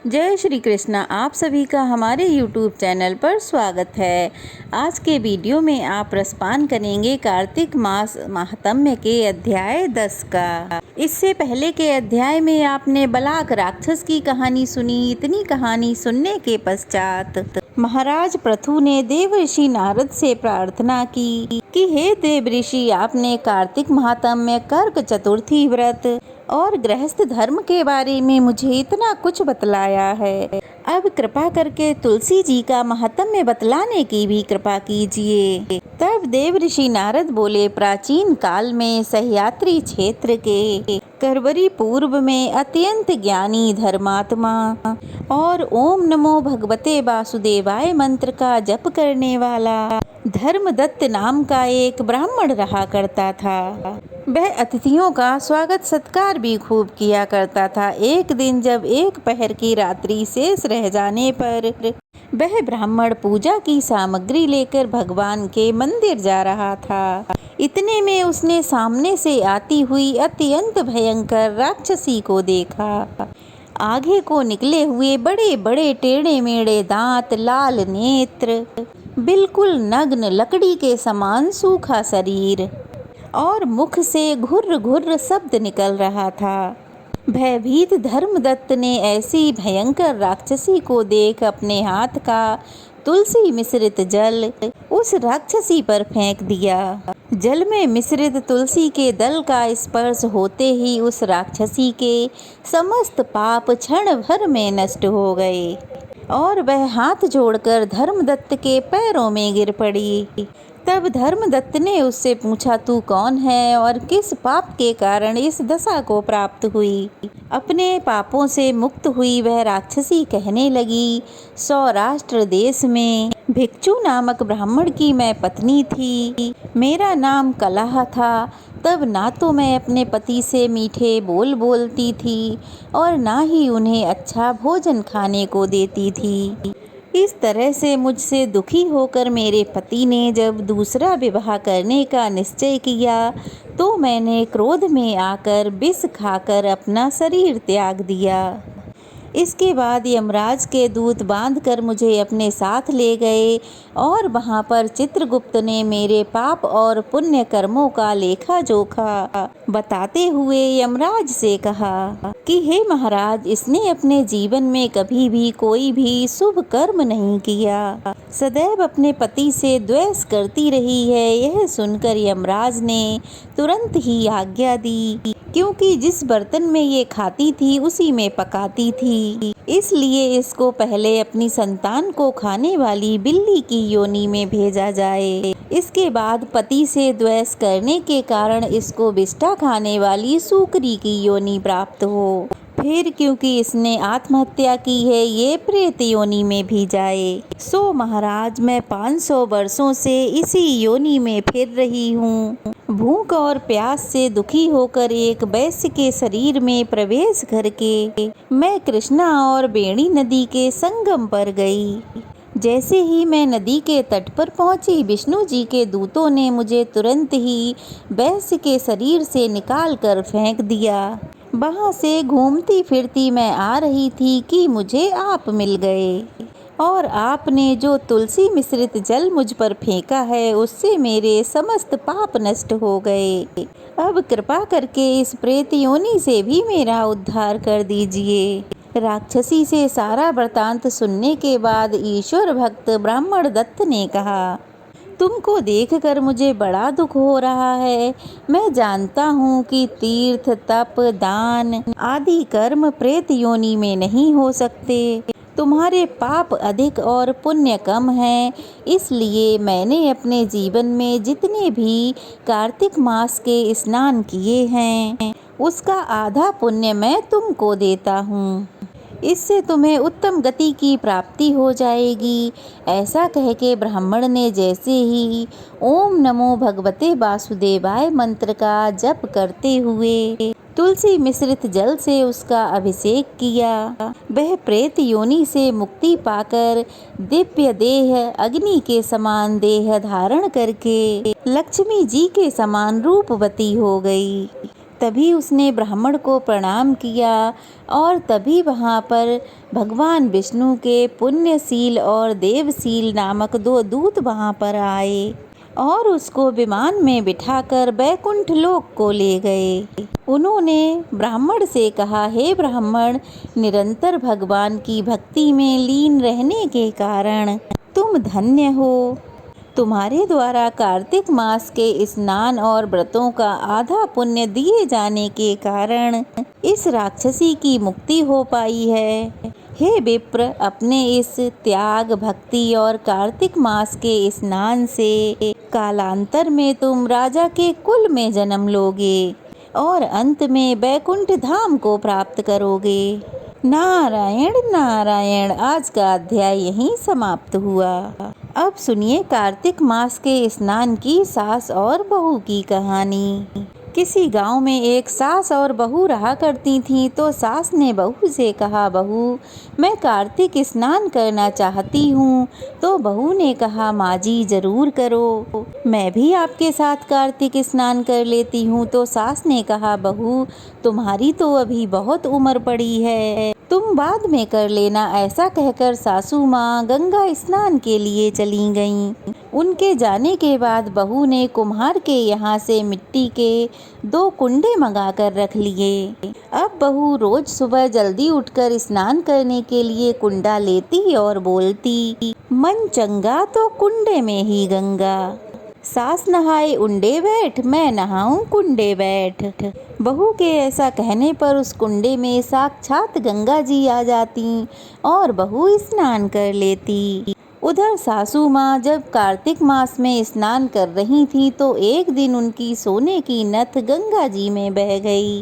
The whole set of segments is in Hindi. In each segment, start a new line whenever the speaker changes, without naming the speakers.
जय श्री कृष्णा। आप सभी का हमारे YouTube चैनल पर स्वागत है। आज के वीडियो में आप रसपान करेंगे कार्तिक मास महात्म्य के अध्याय 10 का। इससे पहले के अध्याय में आपने बलाक राक्षस की कहानी सुनी। इतनी कहानी सुनने के पश्चात महाराज पृथु ने देव ऋषि नारद से प्रार्थना की कि हे देव ऋषि, आपने कार्तिक महात्म्य, कर्क चतुर्थी व्रत और गृहस्थ धर्म के बारे में मुझे इतना कुछ बतलाया है। अब कृपा करके तुलसी जी का महात्म्य बतलाने की भी कृपा कीजिए। तब देव ऋषि नारद बोले, प्राचीन काल में सह्याद्री क्षेत्र के करवरी पूर्व में अत्यंत ज्ञानी धर्मात्मा और ओम नमो भगवते वासुदेवाय मंत्र का जप करने वाला धर्मदत्त नाम का एक ब्राह्मण रहा करता था। वह अतिथियों का स्वागत सत्कार भी खूब किया करता था। एक दिन जब एक पहर की रात्रि शेष रह जाने पर वह ब्राह्मण पूजा की सामग्री लेकर भगवान के मंदिर जा रहा था। इतने में उसने सामने से आती हुई अत्यंत भयंकर राक्षसी को देखा। आगे को निकले हुए बड़े बड़े टेढ़े मेढ़े दांत, लाल नेत्र, बिल्कुल नग्न लकड़ी के समान सूखा शरीर और मुख से घुर्र घुर्र शब्द निकल रहा था। भयभीत धर्मदत्त ने ऐसी भयंकर राक्षसी को देख अपने हाथ का तुलसी मिश्रित जल उस राक्षसी पर फेंक दिया। जल में मिश्रित तुलसी के दल का स्पर्श होते ही उस राक्षसी के समस्त पाप क्षण भर में नष्ट हो गए और वह हाथ जोड़कर धर्मदत्त के पैरों में गिर पड़ी। तब धर्मदत्त ने उससे पूछा, तू कौन है और किस पाप के कारण इस दशा को प्राप्त हुई? अपने पापों से मुक्त हुई वह राक्षसी कहने लगी, सौराष्ट्र देश में भिक्षु नामक ब्राह्मण की मैं पत्नी थी। मेरा नाम कलह था। तब ना तो मैं अपने पति से मीठे बोल बोलती थी और ना ही उन्हें अच्छा भोजन खाने को देती थी। इस तरह से मुझसे दुखी होकर मेरे पति ने जब दूसरा विवाह करने का निश्चय किया तो मैंने क्रोध में आकर विष खाकर अपना शरीर त्याग दिया। इसके बाद यमराज के दूत बांधकर मुझे अपने साथ ले गए और वहां पर चित्रगुप्त ने मेरे पाप और पुण्य कर्मों का लेखा जोखा बताते हुए यमराज से कहा कि हे महाराज, इसने अपने जीवन में कभी भी कोई भी शुभ कर्म नहीं किया, सदैव अपने पति से द्वेष करती रही है। यह सुनकर यमराज ने तुरंत ही आज्ञा दी, क्योंकि जिस बर्तन में ये खाती थी उसी में पकाती थी, इसलिए इसको पहले अपनी संतान को खाने वाली बिल्ली की योनि में भेजा जाए। इसके बाद पति से द्वेष करने के कारण इसको विष्ठा खाने वाली सूकरी की योनि प्राप्त हो। फिर क्योंकि इसने आत्महत्या की है, ये प्रेत योनि में भी जाए। सो महाराज, मैं 500 वर्षों से इसी योनि में फिर रही हूँ। भूख और प्यास से दुखी होकर एक वैश्य के शरीर में प्रवेश करके मैं कृष्णा और बेणी नदी के संगम पर गई। जैसे ही मैं नदी के तट पर पहुंची, विष्णु जी के दूतों ने मुझे तुरंत ही वैश्य के शरीर से निकाल कर फेंक दिया। वहां से घूमती फिरती मैं आ रही थी कि मुझे आप मिल गए और आपने जो तुलसी मिश्रित जल मुझ पर फेंका है उससे मेरे समस्त पाप नष्ट हो गए। अब कृपा करके इस प्रेत योनि से भी मेरा उद्धार कर दीजिए। राक्षसी से सारा वृतांत सुनने के बाद ईश्वर भक्त ब्राह्मण दत्त ने कहा, तुमको देखकर मुझे बड़ा दुख हो रहा है। मैं जानता हूँ कि तीर्थ, तप, दान आदि कर्म प्रेत योनि में नहीं हो सकते। तुम्हारे पाप अधिक और पुण्य कम हैं, इसलिए मैंने अपने जीवन में जितने भी कार्तिक मास के स्नान किए हैं उसका आधा पुण्य मैं तुमको देता हूँ। इससे तुम्हें उत्तम गति की प्राप्ति हो जाएगी। ऐसा कह के ब्राह्मण ने जैसे ही ओम नमो भगवते वासुदेवाय मंत्र का जप करते हुए तुलसी मिश्रित जल से उसका अभिषेक किया, वह प्रेत योनि से मुक्ति पाकर दिव्य देह, अग्नि के समान देह धारण करके लक्ष्मी जी के समान रूपवती हो गई। तभी उसने ब्राह्मण को प्रणाम किया और तभी वहाँ पर भगवान विष्णु के पुण्यशील और देवशील नामक 2 दूत वहाँ पर आए और उसको विमान में बिठाकर बैकुंठ लोक को ले गए। उन्होंने ब्राह्मण से कहा, हे ब्राह्मण, निरंतर भगवान की भक्ति में लीन रहने के कारण तुम धन्य हो। तुम्हारे द्वारा कार्तिक मास के स्नान और व्रतों का आधा पुण्य दिए जाने के कारण इस राक्षसी की मुक्ति हो पाई है। हे विप्र, अपने इस त्याग, भक्ति और कार्तिक मास के स्नान से कालांतर में तुम राजा के कुल में जन्म लोगे और अंत में बैकुंठ धाम को प्राप्त करोगे। नारायण नारायण। आज का अध्याय यहीं समाप्त हुआ। अब सुनिए कार्तिक मास के स्नान की सास और बहू की कहानी। किसी गांव में एक सास और बहू रहा करती थीं। तो सास ने बहू से कहा, बहू, मैं कार्तिक स्नान करना चाहती हूँ। तो बहू ने कहा, माँ जी जरूर करो, मैं भी आपके साथ कार्तिक स्नान कर लेती हूँ। तो सास ने कहा, बहू, तुम्हारी तो अभी बहुत उम्र पड़ी है, तुम बाद में कर लेना। ऐसा कहकर सासू माँ गंगा स्नान के लिए चली गईं। उनके जाने के बाद बहू ने कुम्हार के यहाँ से मिट्टी के 2 कुंडे मंगाकर रख लिए। अब बहू रोज सुबह जल्दी उठकर स्नान करने के लिए कुंडा लेती और बोलती, मन चंगा तो कुंडे में ही गंगा। सास नहाए उंडे बैठ, मैं नहाऊं कुंडे बैठ। बहू के ऐसा कहने पर उस कुंडे में साक्षात गंगा जी आ जाती और बहू स्नान कर लेती। उधर सासू माँ जब कार्तिक मास में स्नान कर रही थी तो एक दिन उनकी सोने की नथ गंगा जी में बह गई।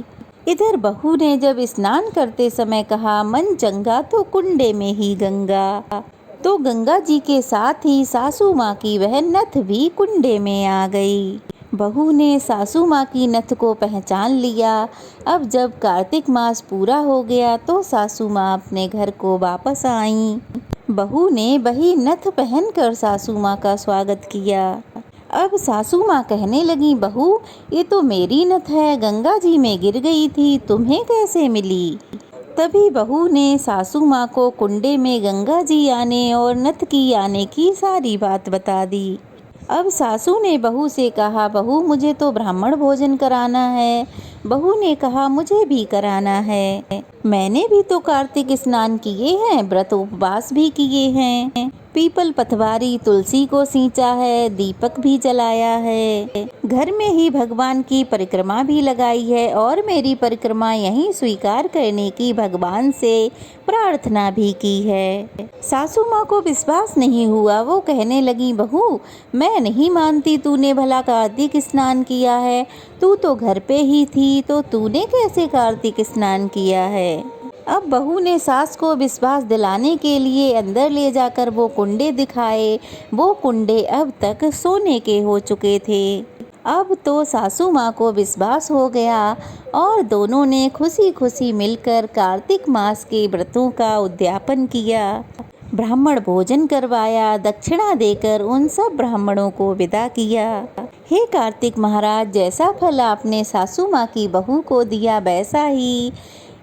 इधर बहू ने जब स्नान करते समय कहा, मन चंगा तो कुंडे में ही गंगा, तो गंगा जी के साथ ही सासू माँ की वह नथ भी कुंडे में आ गई। बहू ने सासू माँ की नथ को पहचान लिया। अब जब कार्तिक मास पूरा हो गया तो सासू माँ अपने घर को वापस आईं। बहू ने वही नथ पहनकर सासू माँ का स्वागत किया। अब सासू माँ कहने लगी, बहू, ये तो मेरी नथ है, गंगा जी में गिर गई थी, तुम्हें कैसे मिली? तभी बहू ने सासू माँ को कुंडे में गंगा जी आने और नथ की आने की सारी बात बता दी। अब सासू ने बहू से कहा, बहू, मुझे तो ब्राह्मण भोजन कराना है। बहू ने कहा, मुझे भी कराना है, मैंने भी तो कार्तिक स्नान किए हैं, व्रत उपवास भी किए हैं, पीपल पथवारी तुलसी को सींचा है, दीपक भी जलाया है, घर में ही भगवान की परिक्रमा भी लगाई है और मेरी परिक्रमा यहीं स्वीकार करने की भगवान से प्रार्थना भी की है। सासू माँ को विश्वास नहीं हुआ। वो कहने लगी, बहू, मैं नहीं मानती, तूने भला कार्तिक स्नान किया है, तू तो घर पे ही थी, तो तूने कैसे कार्तिक स्नान किया है? अब बहू ने सास को विश्वास दिलाने के लिए अंदर ले जाकर वो कुंडे दिखाए। वो कुंडे अब तक सोने के हो चुके थे। अब तो सासू माँ को विश्वास हो गया और दोनों ने खुशी खुशी मिलकर कार्तिक मास के व्रतों का उद्यापन किया, ब्राह्मण भोजन करवाया, दक्षिणा देकर उन सब ब्राह्मणों को विदा किया। हे कार्तिक महाराज, जैसा फल आपने सासू माँ की बहू को दिया वैसा ही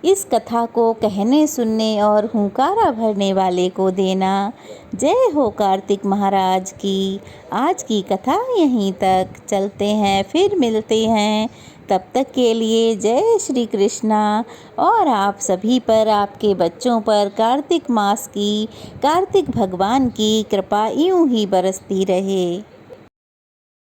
इस कथा को कहने, सुनने और हुंकारा भरने वाले को देना। जय हो कार्तिक महाराज की। आज की कथा यहीं तक। चलते हैं, फिर मिलते हैं। तब तक के लिए जय श्री कृष्णा। और आप सभी पर, आपके बच्चों पर कार्तिक मास की, कार्तिक भगवान की कृपा यूं ही बरसती रहे।